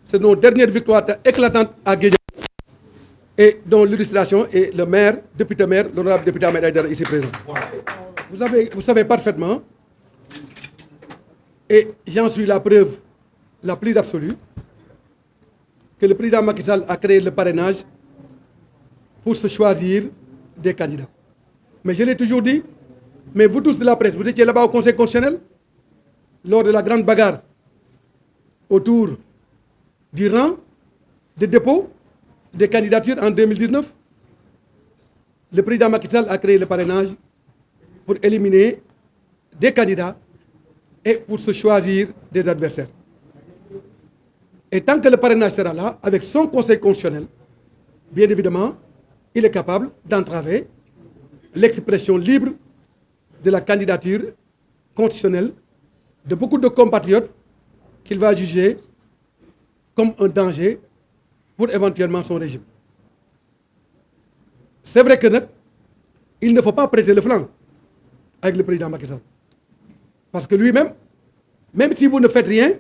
A: c'est nos dernières victoires éclatantes à Guédiawaye. Et dont l'illustration est le maire, député maire, l'honorable député Ahmed Aïdara, ici présent. Vous savez parfaitement, et j'en suis la preuve la plus absolue, que le président Macky Sall a créé le parrainage pour se choisir des candidats. Mais je l'ai toujours dit, mais vous tous de la presse, vous étiez là-bas au Conseil constitutionnel, lors de la grande bagarre autour du rang de dépôt des candidatures en 2019. Le président Macky Sall a créé le parrainage pour éliminer des candidats et pour se choisir des adversaires. Et tant que le parrainage sera là, avec son conseil constitutionnel, bien évidemment, il est capable d'entraver l'expression libre de la candidature constitutionnelle de beaucoup de compatriotes qu'il va juger comme un danger pour éventuellement son régime. C'est vrai que il ne faut pas prêter le flanc avec le président Macky Sall. Parce que lui-même, même si vous ne faites rien,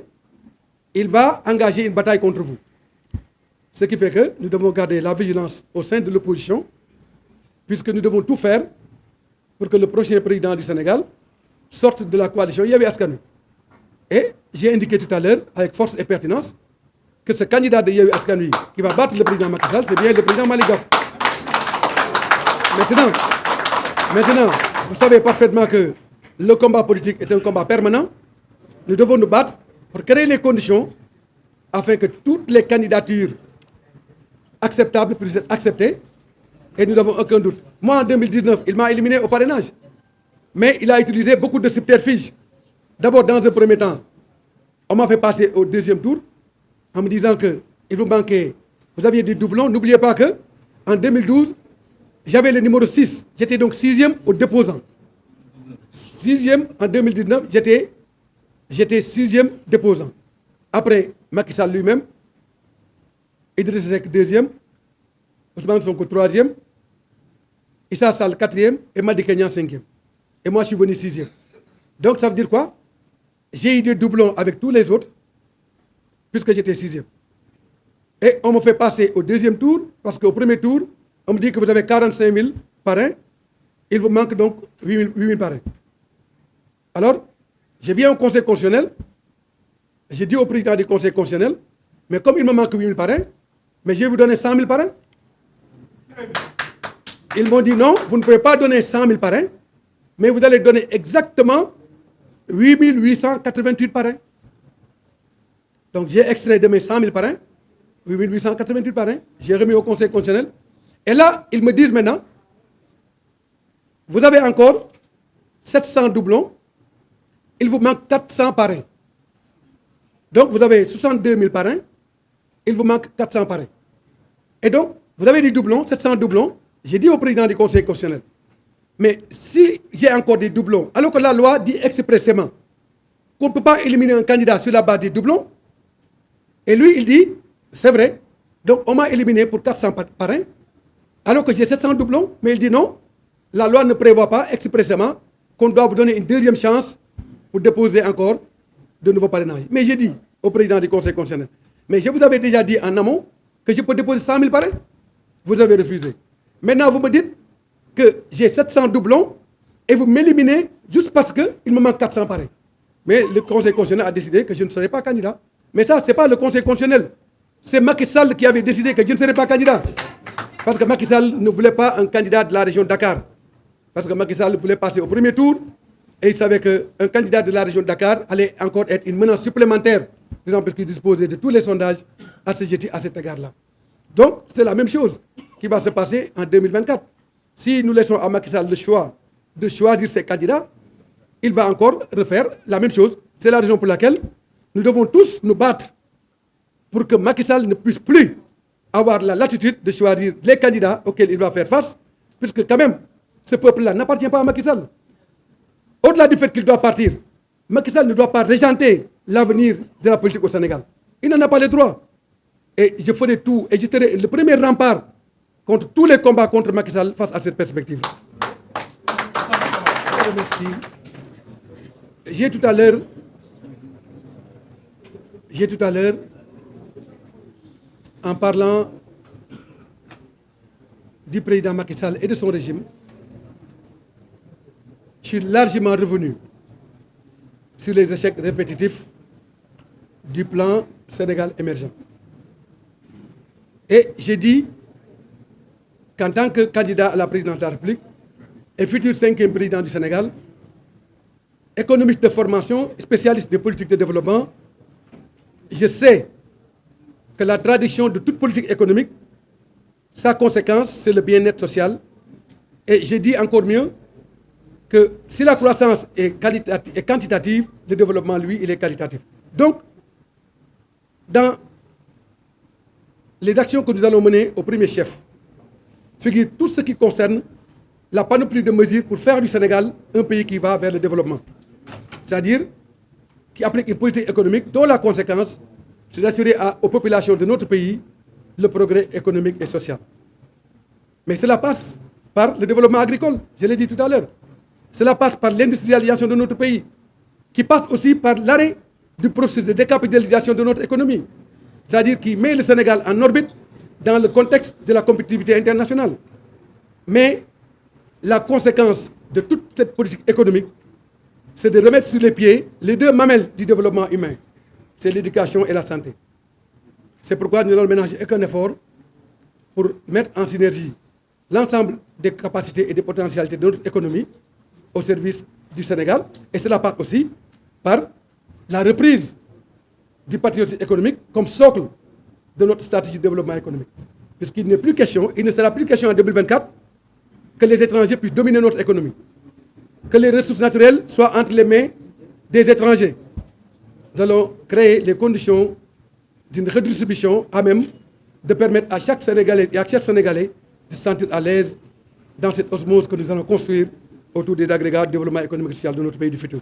A: il va engager une bataille contre vous. Ce qui fait que nous devons garder la vigilance au sein de l'opposition, puisque nous devons tout faire pour que le prochain président du Sénégal sorte de la coalition Yewwi Askan Wi. Et j'ai indiqué tout à l'heure, avec force et pertinence, que ce candidat de Yewwi Askan Wi qui va battre le président Macky Sall, c'est bien le président Malick Gakou. Maintenant, vous savez parfaitement que le combat politique est un combat permanent. Nous devons nous battre pour créer les conditions afin que toutes les candidatures acceptables puissent être acceptées. Et nous n'avons aucun doute. Moi, en 2019, il m'a éliminé au parrainage. Mais il a utilisé beaucoup de subterfuges. D'abord, dans un premier temps, on m'a fait passer au deuxième tour en me disant que il vous manquait, vous aviez des doublons. N'oubliez pas que en 2012, j'avais le numéro 6. J'étais donc 6e au déposant. 6e en 2019, j'étais 6e déposant. Après, Macky Sall lui-même, Idrissa Seck 2e, Ousmane Sonko 3e, Issa Sall 4e et Madické Niang 5e. Et moi, je suis venu 6e. Donc, ça veut dire quoi? J'ai eu des doublons avec tous les autres, puisque j'étais 6e. Et on me fait passer au deuxième tour, parce qu'au premier tour, on me dit que vous avez 45 000 parrains. Il vous manque donc 8 000 parrains. Alors, je viens au Conseil constitutionnel. J'ai dit au président du Conseil constitutionnel, mais comme il me manque 8 000 parrains, mais je vais vous donner 100 000 parrains. Ils m'ont dit non, vous ne pouvez pas donner 100 000 parrains, mais vous allez donner exactement 8 888 parrains. Donc j'ai extrait de mes 100 000 parrains, 8 888 parrains, j'ai remis au Conseil constitutionnel. Et là, ils me disent maintenant, vous avez encore 700 doublons, il vous manque 400 parrains. Donc vous avez 62 000 parrains, il vous manque 400 parrains. Et donc, vous avez des doublons, 700 doublons. J'ai dit au président du Conseil constitutionnel, mais si j'ai encore des doublons, alors que la loi dit expressément qu'on ne peut pas éliminer un candidat sur la base des doublons, et lui, il dit, c'est vrai, donc on m'a éliminé pour 400 parrains, alors que j'ai 700 doublons, mais il dit non, la loi ne prévoit pas expressément qu'on doit vous donner une deuxième chance pour déposer encore de nouveaux parrainages. Mais j'ai dit au président du Conseil constitutionnel, mais je vous avais déjà dit en amont que je peux déposer 100 000 parrains. Vous avez refusé. Maintenant, vous me dites que j'ai 700 doublons et vous m'éliminez juste parce qu'il me manque 400 parrains. Mais le Conseil constitutionnel a décidé que je ne serai pas candidat. Mais ça, ce n'est pas le Conseil constitutionnel. C'est Macky Sall qui avait décidé que je ne serais pas candidat. Parce que Macky Sall ne voulait pas un candidat de la région de Dakar. Parce que Macky Sall voulait passer au premier tour et il savait qu'un candidat de la région de Dakar allait encore être une menace supplémentaire, disons parce qu'il disposait de tous les sondages à cet égard-là. Donc, c'est la même chose qui va se passer en 2024. Si nous laissons à Macky Sall le choix de choisir ses candidats, il va encore refaire la même chose. C'est la raison pour laquelle nous devons tous nous battre pour que Macky Sall ne puisse plus avoir la latitude de choisir les candidats auxquels il va faire face, puisque quand même, ce peuple-là n'appartient pas à Macky Sall. Au-delà du fait qu'il doit partir, Macky Sall ne doit pas régenter l'avenir de la politique au Sénégal. Il n'en a pas le droit. Et je ferai tout, et je serai le premier rempart contre tous les combats contre Macky Sall face à cette perspective. Je remercie. J'ai tout à l'heure, en parlant du président Macky Sall et de son régime, je suis largement revenu sur les échecs répétitifs du plan Sénégal émergent. Et j'ai dit qu'en tant que candidat à la présidence de la République et futur 5e président du Sénégal, économiste de formation, spécialiste de politique de développement, je sais que la traduction de toute politique économique, sa conséquence, c'est le bien-être social. Et je dis encore mieux que si la croissance est quantitative, le développement, lui, il est qualitatif. Donc, dans les actions que nous allons mener au premier chef, figure tout ce qui concerne la panoplie de mesures pour faire du Sénégal un pays qui va vers le développement. C'est-à-dire qui applique une politique économique dont la conséquence, c'est d'assurer aux populations de notre pays le progrès économique et social. Mais cela passe par le développement agricole, je l'ai dit tout à l'heure. Cela passe par l'industrialisation de notre pays, qui passe aussi par l'arrêt du processus de décapitalisation de notre économie, c'est-à-dire qui met le Sénégal en orbite dans le contexte de la compétitivité internationale. Mais la conséquence de toute cette politique économique, c'est de remettre sur les pieds les deux mamelles du développement humain, c'est l'éducation et la santé. C'est pourquoi nous allons ménager aucun effort pour mettre en synergie l'ensemble des capacités et des potentialités de notre économie au service du Sénégal. Et cela passe aussi par la reprise du patriotisme économique comme socle de notre stratégie de développement économique. Puisqu'il n'est plus question, il ne sera plus question en 2024 que les étrangers puissent dominer notre économie, que les ressources naturelles soient entre les mains des étrangers. Nous allons créer les conditions d'une redistribution à même de permettre à chaque Sénégalais et à chaque Sénégalais de se sentir à l'aise dans cette osmose que nous allons construire autour des agrégats de développement économique et social de notre pays du futur.